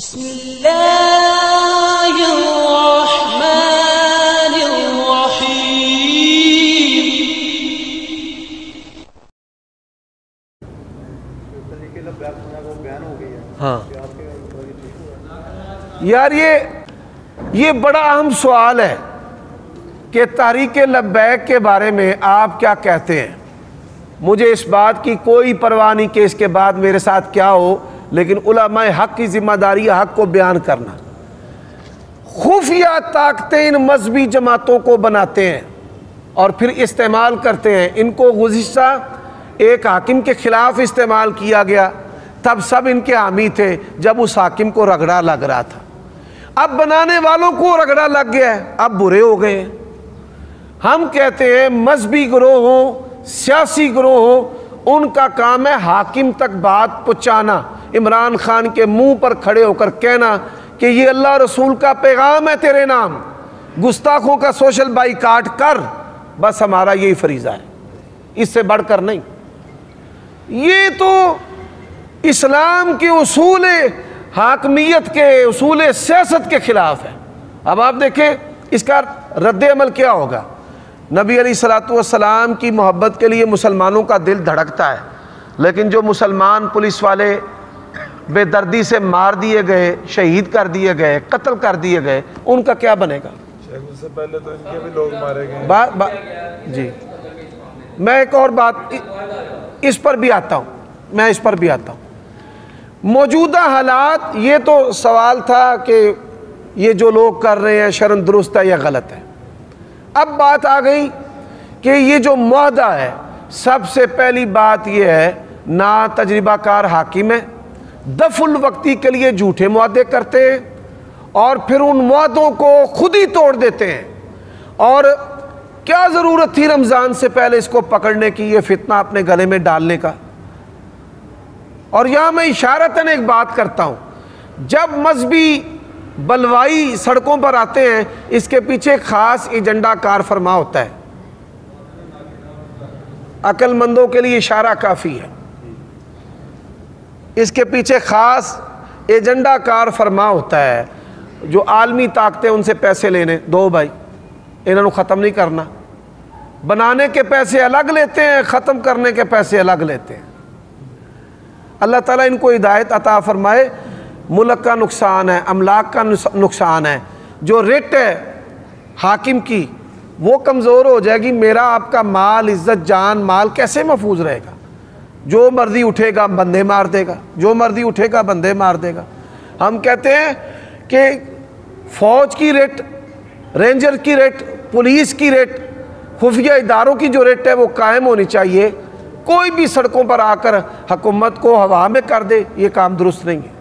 بسم اللہ الرحمن الرحیم۔ ہاں یار یہ بڑا اہم سوال ہے کہ تحریک لبیک کے بارے میں آپ کیا کہتے ہیں۔ مجھے اس بات کی کوئی پرواہ نہیں کہ اس کے بعد میرے ساتھ کیا ہو، لیکن علماء حق کی ذمہ داری ہے حق کو بیان کرنا۔ خفیہ طاقتیں ان مذہبی جماعتوں کو بناتے ہیں اور پھر استعمال کرتے ہیں۔ ان کو گزشتہ ایک حاکم کے خلاف استعمال کیا گیا، تب سب ان کے حامی تھے جب اس حاکم کو رگڑا لگ رہا تھا۔ اب بنانے والوں کو رگڑا لگ گیا ہے، اب برے ہو گئے ہیں۔ ہم کہتے ہیں مذہبی گروہ ہوں، سیاسی گروہ ہوں، ان کا کام ہے حاکم تک بات پہنچانا، عمران خان کے منہ پر کھڑے ہو کر کہنا کہ یہ اللہ رسول کا پیغام ہے تیرے نام، گستاخوں کا سوشل بائیکاٹ کر، بس ہمارا یہی فریضہ ہے، اس سے بڑھ کر نہیں۔ یہ تو اسلام کے اصول حاکمیت کے، اصول سیاست کے خلاف ہے۔ اب آپ دیکھیں اس کا رد عمل کیا ہوگا۔ نبی علیہ السلام کی محبت کے لیے مسلمانوں کا دل دھڑکتا ہے، لیکن جو مسلمان پولیس والے بے دردی سے مار دیے گئے، شہید کر دیے گئے، قتل کر دیے گئے، ان کا کیا بنے گا؟ اس سے پہلے تو ان کے بھی لوگ مارے گئے۔ جی میں ایک اور بات اس پر بھی آتا ہوں، موجودہ حالات، یہ تو سوال تھا کہ یہ جو لوگ کر رہے ہیں شرم درست ہے یا غلط ہے۔ اب بات آ گئی کہ یہ جو معاہدہ ہے، سب سے پہلی بات یہ ہے نا تجربہ کار حاکم ہے، دفع الوقتی کے لیے جھوٹے معاہدے کرتے ہیں اور پھر ان معاہدوں کو خود ہی توڑ دیتے ہیں۔ اور کیا ضرورت تھی رمضان سے پہلے اس کو پکڑنے کی، یہ فتنہ اپنے گلے میں ڈالنے کا۔ اور یہاں میں اشارتاً ایک بات کرتا ہوں، جب مذہبی بلوائی سڑکوں پر آتے ہیں، اس کے پیچھے خاص ایجنڈا کار فرما ہوتا ہے۔ عقل مندوں کے لیے اشارہ کافی ہے، اس کے پیچھے خاص ایجنڈا کار فرما ہوتا ہے۔ جو عالمی طاقتیں ان سے پیسے لینے، دو بھائی انہوں نے ختم نہیں کرنا، بنانے کے پیسے الگ لیتے ہیں، ختم کرنے کے پیسے الگ لیتے ہیں۔ اللہ تعالیٰ ان کو ہدایت عطا فرمائے۔ ملک کا نقصان ہے، املاک کا نقصان ہے، جو ریٹ ہے حاکم کی وہ کمزور ہو جائے گی۔ میرا آپ کا مال، عزت، جان مال کیسے محفوظ رہے گا؟ جو مرضی اٹھے گا بندے مار دے گا، جو مرضی اٹھے گا بندے مار دے گا۔ ہم کہتے ہیں کہ فوج کی ریٹ، رینجر کی ریٹ، پولیس کی ریٹ، خفیہ اداروں کی جو ریٹ ہے وہ قائم ہونی چاہیے۔ کوئی بھی سڑکوں پر آ کر حکومت کو ہوا میں کر دے، یہ کام درست نہیں ہے۔